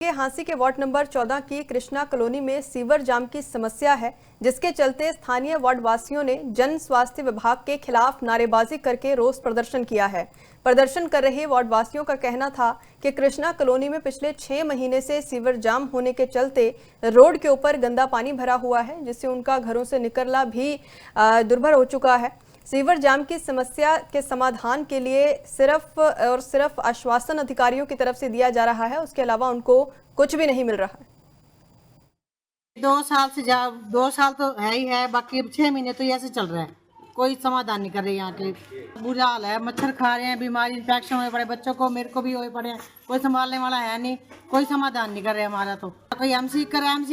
के हांसी के ward number 14 की कृष्णा कॉलोनी में सीवर जाम की समस्या है, जिसके चलते स्थानीय वार्ड वासियों ने जन स्वास्थ्य विभाग के खिलाफ नारेबाजी करके रोष प्रदर्शन किया है। प्रदर्शन कर रहे वार्ड वासियों का कहना था कि कृष्णा कॉलोनी में पिछले 6 महीने से सीवर जाम होने के चलते रोड के ऊपर गंदा पानी भरा हुआ है, जिससे उनका घरों से निकलना भी दुर्भर हो चुका है। सीवर जाम की समस्या के समाधान के लिए सिर्फ आश्वासन अधिकारियों की तरफ से दिया जा रहा है, उसके अलावा उनको कुछ भी नहीं मिल रहा है। 2 साल तो है ही है, बाकी 6 महीने तो ऐसे चल रहा है। कोई समाधान नहीं कर रहे। यहाँ के बुरा हाल है, मच्छर खा रहे हैं, बीमारी इन्फेक्शन हुए पड़े बच्चों को, मेरे को भी हुए पड़े हैं। कोई संभालने वाला है नहीं, कोई समाधान नहीं कर रहे हमारा। तो कोई एमसी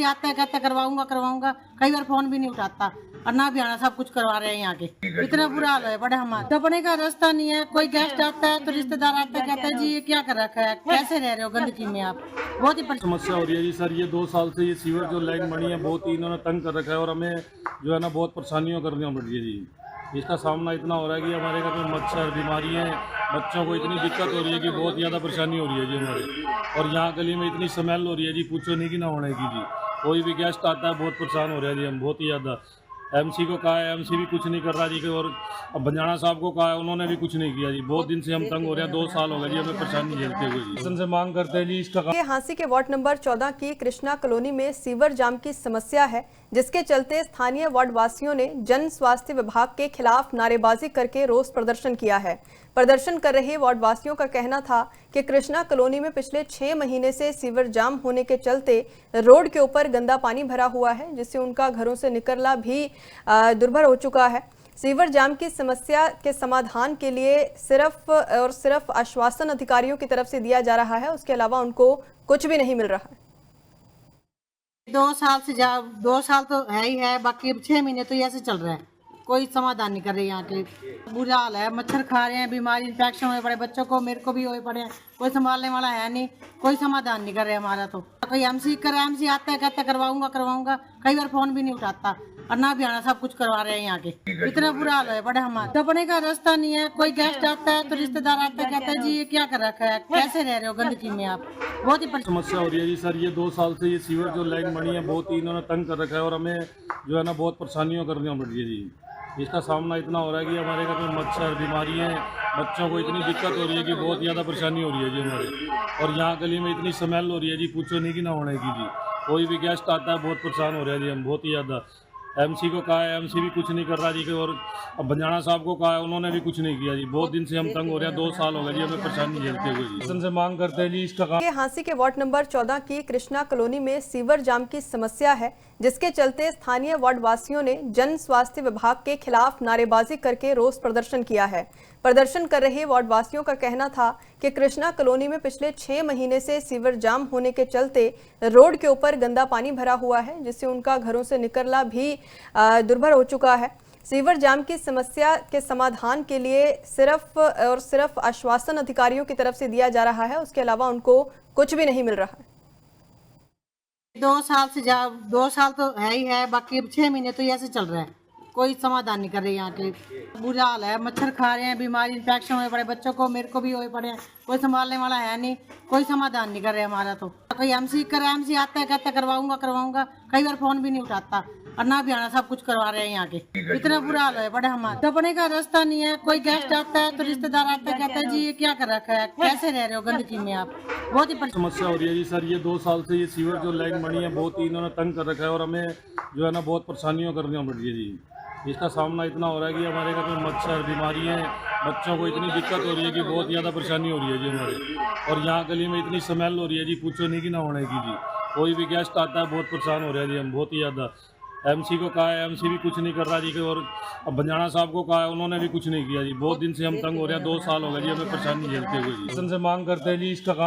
आता है, कहता करवाऊंगा, कई बार फोन भी नहीं उठाता और ना भी आना, सब कुछ करवा रहे हैं यहाँ के। इतना बुरा हाल है बड़े हमारे, दबने का रास्ता नहीं है। कोई गेस्ट आता है तो रिश्तेदार आता है, कहता है जी ये क्या कर रखा है, कैसे रह रहे हो गंदगी में आप। बहुत ही समस्या हो रही है जी सर। ये 2 साल से ये सीवर जो लाइन बनी है बहुत ही इन्होंने तंग कर रखा है और हमें जो है ना बहुत परेशानियों करनी पड़ रही है जी। इसका सामना इतना हो रहा है कि हमारे घर में मच्छर, बीमारियाँ, बच्चों को इतनी दिक्कत हो रही है कि बहुत ज़्यादा परेशानी हो रही है जी हमारे। और यहाँ गली में इतनी स्मेल हो रही है जी, पूछो नहीं कि ना होने की जी। कोई भी गेस्ट आता है बहुत परेशान हो रहा है जी, हम बहुत ही ज़्यादा। एमसी को कहा है, एमसी भी कुछ नहीं कर रहा जी। और अब बंजाना साहब को कहा है, उन्होंने भी कुछ नहीं किया जी। बहुत दिन से हम तंग हो रहे हैं, 2 साल हो गए जी हमें परेशानी झेलते हुए जी। शासन से मांग करते हैं जी इसका। के हांसी के वार्ड नंबर 14 की कृष्णा कॉलोनी में सीवर जाम की समस्या है, जिसके चलते स्थानीय वार्ड वासियों ने जन स्वास्थ्य विभाग के खिलाफ नारेबाजी करके रोष प्रदर्शन किया है। प्रदर्शन कर रहे वार्ड वासियों का कहना था कि कृष्णा कॉलोनी में पिछले 6 महीने से सीवर जाम होने के चलते रोड के ऊपर गंदा पानी भरा हुआ है, जिससे उनका घरों से निकलना भी दुर्भर हो चुका है। सीवर जाम की समस्या के समाधान के लिए सिर्फ आश्वासन अधिकारियों की तरफ से दिया जा रहा है, उसके अलावा उनको कुछ भी नहीं मिल रहा है। 2 साल तो है ही है, बाकी 6 महीने तो ऐसे चल रहा है। कोई समाधान नहीं कर रहे। यहाँ के बुरा हाल है, मच्छर खा रहे हैं, बीमारी इन्फेक्शन हुए पड़े बच्चों को, मेरे को भी हुए पड़े हैं। कोई संभालने वाला है नहीं, कोई समाधान नहीं कर रहे हमारा। तो कोई एमसी आता है, कहता करवाऊंगा, कई बार फोन भी नहीं उठाता और ना भी आना, सब कुछ करवा रहे हैं यहाँ के। इतना बुरा हाल है बड़े हमारे, दबने का रास्ता नहीं है। कोई गेस्ट आता है तो रिश्तेदार आता है, कहता है जी ये क्या कर रखा है, कैसे रह रहे हो गंदगी में आप। बहुत ही समस्या हो रही है जी सर। ये 2 साल से ये सीवर जो लाइन बनी है बहुत ही इन्होंने तंग कर रखा है और हमें जो है ना बहुत परेशानियों करनी पड़ रही है जी। इसका सामना इतना हो रहा है कि हमारे घर में मच्छर, बीमारियाँ, बच्चों को इतनी दिक्कत हो रही है कि बहुत ज़्यादा परेशानी हो रही है जी हमारे। और यहाँ गली में इतनी स्मेल हो रही है जी, पूछो नहीं कि ना होने की जी। कोई भी गेस्ट आता है बहुत परेशान हो रहा है जी, हम बहुत ही ज़्यादा। एमसी को कहा है, एमसी भी कुछ नहीं कर रहा जी। और अब बंजाना साहब को कहा है, उन्होंने भी कुछ नहीं किया जी। बहुत दिन से हम तंग हो रहे हैं, 2 साल हो गए जी हमें परेशानी झेलते हुए जी। शासन से मांग करते हैं जी इसका। के हांसी के वार्ड नंबर 14 की कृष्णा कॉलोनी में सीवर जाम की समस्या है, जिसके चलते स्थानीय वार्ड वासियों ने जन स्वास्थ्य विभाग के खिलाफ नारेबाजी करके रोष प्रदर्शन किया है। प्रदर्शन कर रहे वार्ड वासियों का कहना था कि कृष्णा कॉलोनी में पिछले 6 महीने से सीवर जाम होने के चलते रोड के ऊपर गंदा पानी भरा हुआ है, जिससे उनका घरों से निकलना भी दुर्भर हो चुका है। सीवर जाम की समस्या के समाधान के लिए सिर्फ आश्वासन अधिकारियों की तरफ से दिया जा रहा है, उसके अलावा उनको कुछ भी नहीं मिल रहा है। 2 साल तो है ही है, बाकी 6 महीने तो ऐसे चल रहा है। कोई समाधान नहीं कर रहे। यहाँ के बुरा हाल है, मच्छर खा रहे हैं, बीमारी इन्फेक्शन हुए पड़े बच्चों को, मेरे को भी हुए पड़े हैं। कोई संभालने वाला है नहीं, कोई समाधान नहीं कर रहे हमारा। तो कोई एमसी आता है, कहता करवाऊंगा, कई बार फोन भी नहीं उठाता और ना भी आना, सब कुछ करवा रहे हैं यहाँ के। इतना बुरा हाल है बड़े हमारे, दबने का रास्ता नहीं है। कोई गेस्ट आता है तो रिश्तेदार आता है, कहता है जी ये क्या कर रखा है, कैसे रह रहे हो गंदगी में आप। बहुत ही समस्या हो रही है जी सर। ये 2 साल से ये सीवर जो लाइन बनी है बहुत ही इन्होंने तंग कर रखा है और हमें जो है ना बहुत परेशानियों करनी पड़ रही है जी। इसका सामना इतना हो रहा है कि हमारे घर में मच्छर, बीमारियाँ, बच्चों को इतनी दिक्कत हो रही है कि बहुत ज़्यादा परेशानी हो रही है जी हमारे। और यहाँ गली में इतनी स्मेल हो रही है जी, पूछो नहीं कि ना होने की जी। कोई भी गेस्ट आता है बहुत परेशान हो रहा है जी, हम बहुत ही ज़्यादा। एमसी को कहा है, एमसी भी कुछ नहीं कर रहा जी। और अब बंजाना साहब को कहा है, उन्होंने भी कुछ नहीं किया जी। बहुत दिन से हम तंग हो रहे हैं, 2 साल हो गए जी हमें परेशानी झेलते हुए जी। शासन से मांग करते हैं जी इसका।